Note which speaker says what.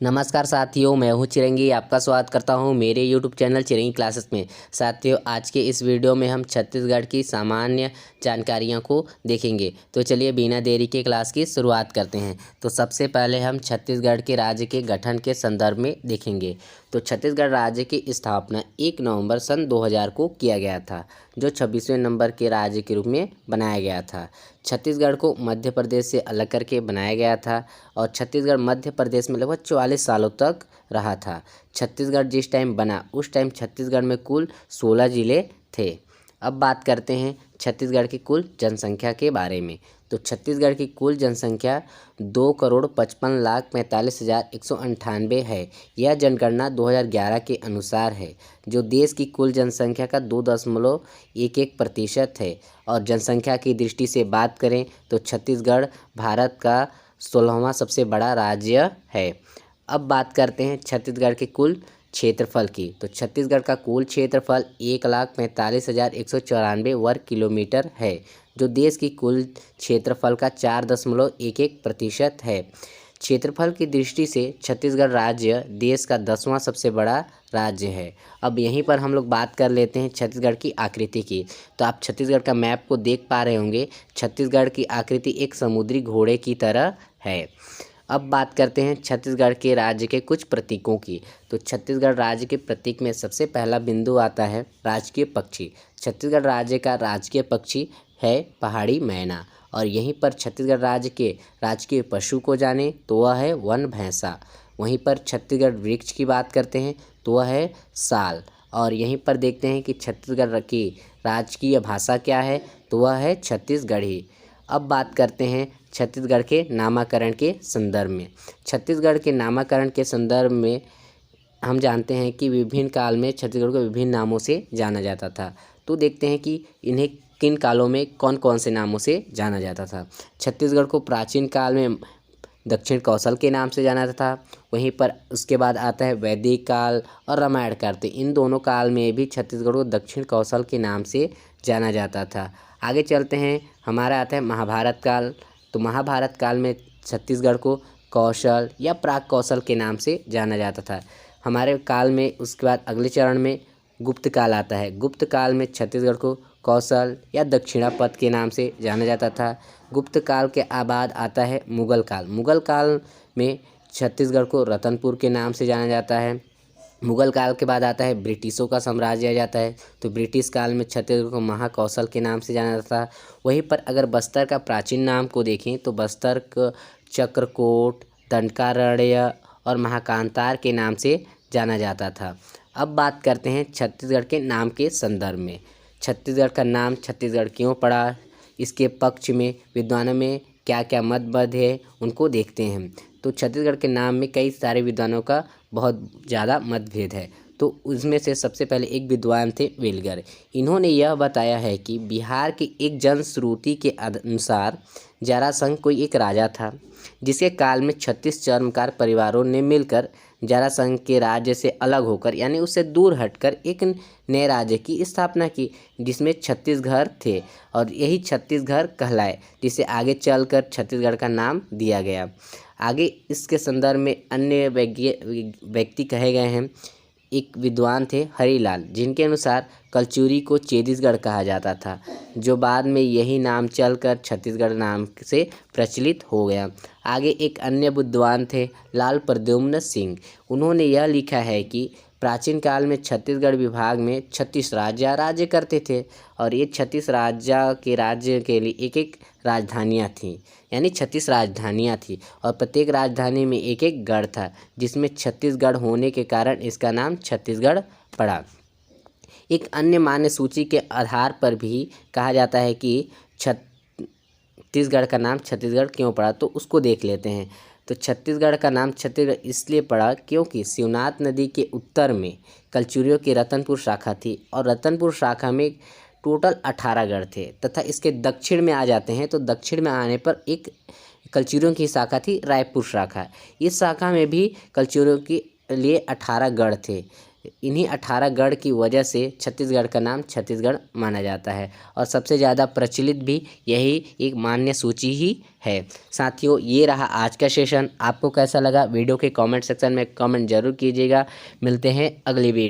Speaker 1: नमस्कार साथियों, मैं हूं चिरंगी। आपका स्वागत करता हूं मेरे YouTube चैनल चिरंगी क्लासेस में। साथियों, आज के इस वीडियो में हम छत्तीसगढ़ की सामान्य जानकारियों को देखेंगे। तो चलिए बिना देरी के क्लास की शुरुआत करते हैं। तो सबसे पहले हम छत्तीसगढ़ के राज्य के गठन के संदर्भ में देखेंगे। तो छत्तीसगढ़ राज्य की स्थापना 1 नवंबर सन 2000 को किया गया था, जो 26वें नंबर के राज्य के रूप में बनाया गया था। छत्तीसगढ़ को मध्य प्रदेश से अलग करके बनाया गया था और छत्तीसगढ़ मध्य प्रदेश में लगभग 44 सालों तक रहा था। छत्तीसगढ़ जिस टाइम बना उस टाइम छत्तीसगढ़ में कुल 16 जिले थे। अब बात करते हैं छत्तीसगढ़ की कुल जनसंख्या के बारे में। तो छत्तीसगढ़ की कुल जनसंख्या 2,55,45,198 है। यह जनगणना 2011 के अनुसार है, जो देश की कुल जनसंख्या का 2.11% है। और जनसंख्या की दृष्टि से बात करें तो छत्तीसगढ़ भारत का 16वां सबसे बड़ा राज्य है। अब बात करते हैं छत्तीसगढ़ के कुल क्षेत्रफल की। तो छत्तीसगढ़ का कुल क्षेत्रफल 1,45,194 वर्ग किलोमीटर है, जो देश की कुल क्षेत्रफल का 4.11% है। क्षेत्रफल की दृष्टि से छत्तीसगढ़ राज्य देश का 10वां सबसे बड़ा राज्य है। अब यहीं पर हम लोग बात कर लेते हैं छत्तीसगढ़ की आकृति की। तो आप छत्तीसगढ़ का मैप को देख पा रहे होंगे। छत्तीसगढ़ की आकृति एक समुद्री घोड़े की तरह है। अब बात करते हैं छत्तीसगढ़ के राज्य के कुछ प्रतीकों की। तो छत्तीसगढ़ राज्य के प्रतीक में सबसे पहला बिंदु आता है राजकीय पक्षी। छत्तीसगढ़ राज्य का राजकीय पक्षी है पहाड़ी मैना। और यहीं पर छत्तीसगढ़ राज्य के राजकीय पशु को जाने तो वह है वन भैंसा। वहीं पर छत्तीसगढ़ वृक्ष की बात करते हैं तो वह है साल। और यहीं पर देखते हैं कि छत्तीसगढ़ की राजकीय भाषा क्या है, तो वह है छत्तीसगढ़ी। अब बात करते हैं छत्तीसगढ़ के नामकरण के संदर्भ में। छत्तीसगढ़ के नामकरण के संदर्भ में हम जानते हैं कि विभिन्न काल में छत्तीसगढ़ को विभिन्न नामों से जाना जाता था। तो देखते हैं कि इन्हें किन कालों में कौन कौन से नामों से जाना जाता था। छत्तीसगढ़ को प्राचीन काल में दक्षिण कौशल के नाम से जाना जाता था। वहीं पर उसके बाद आता है वैदिक काल और रामायण काल। तो इन दोनों काल में भी छत्तीसगढ़ को दक्षिण कौशल के नाम से जाना जाता था। आगे चलते हैं, हमारा आता है महाभारत काल। तो महाभारत काल में छत्तीसगढ़ को कौशल या प्राक कौशल के नाम से जाना जाता था। हमारे काल में उसके बाद अगले चरण में गुप्त काल आता है। गुप्त काल में छत्तीसगढ़ को कौशल या दक्षिणापथ के नाम से जाना जाता था। गुप्त काल के बाद आता है मुगल काल। मुगल काल में छत्तीसगढ़ को रतनपुर के नाम से जाना जाता है। मुगल काल के बाद आता है ब्रिटिशों का साम्राज्य आ जाता है। तो ब्रिटिश काल में छत्तीसगढ़ को महाकौशल के नाम से जाना जाता था। वहीं पर अगर बस्तर का प्राचीन नाम को देखें तो बस्तर को चक्रकोट, दंडकारण्य और महाकांतार के नाम से जाना जाता था। अब बात करते हैं छत्तीसगढ़ के नाम के संदर्भ में। छत्तीसगढ़ का नाम छत्तीसगढ़ क्यों पड़ा, इसके पक्ष में विद्वानों में क्या क्या मतभेद है उनको देखते हैं। तो छत्तीसगढ़ के नाम में कई सारे विद्वानों का बहुत ज़्यादा मतभेद है। तो उसमें से सबसे पहले एक विद्वान थे वेलगर। इन्होंने यह बताया है कि बिहार की एक जनश्रुति के अनुसार जरासंध कोई एक राजा था, जिसके काल में 36 चर्मकार परिवारों ने मिलकर जरासंध के राज्य से अलग होकर यानी उससे दूर हटकर एक नए राज्य की स्थापना की, जिसमें 36 घर थे और यही 36 घर कहलाए, जिसे आगे चलकर छत्तीसगढ़ का नाम दिया गया। आगे इसके संदर्भ में अन्य व्यक्ति कहे गए हैं। एक विद्वान थे हरिलाल, जिनके अनुसार कलचुरी को चेतीसगढ़ कहा जाता था, जो बाद में यही नाम चलकर छत्तीसगढ़ नाम से प्रचलित हो गया। आगे एक अन्य विद्वान थे लाल प्रद्युम्न सिंह। उन्होंने यह लिखा है कि प्राचीन काल में छत्तीसगढ़ विभाग में 36 राज्य करते थे और ये 36 राज्य के लिए एक एक राजधानियाँ थीं, यानी 36 राजधानियाँ थी और प्रत्येक राजधानी में एक एक गढ़ था, जिसमें छत्तीसगढ़ होने के कारण इसका नाम छत्तीसगढ़ पड़ा। एक अन्य मान्य सूची के आधार पर भी कहा जाता है कि छत्तीसगढ़ का नाम छत्तीसगढ़ क्यों पड़ा, तो उसको देख लेते हैं। तो छत्तीसगढ़ का नाम छत्तीसगढ़ इसलिए पड़ा क्योंकि शिवनाथ नदी के उत्तर में कलचुरियों की रतनपुर शाखा थी और रतनपुर शाखा में टोटल 18 गढ़ थे, तथा इसके दक्षिण में आ जाते हैं तो दक्षिण में आने पर एक कलचुरियों की शाखा थी रायपुर शाखा। इस शाखा में भी कलचुरियों के लिए 18 गढ़ थे। इन्हीं 18 गढ़ की वजह से छत्तीसगढ़ का नाम छत्तीसगढ़ माना जाता है और सबसे ज़्यादा प्रचलित भी यही एक मान्य सूची ही है। साथियों, ये रहा आज का सेशन। आपको कैसा लगा वीडियो के कमेंट सेक्शन में कमेंट जरूर कीजिएगा। मिलते हैं अगली वीडियो।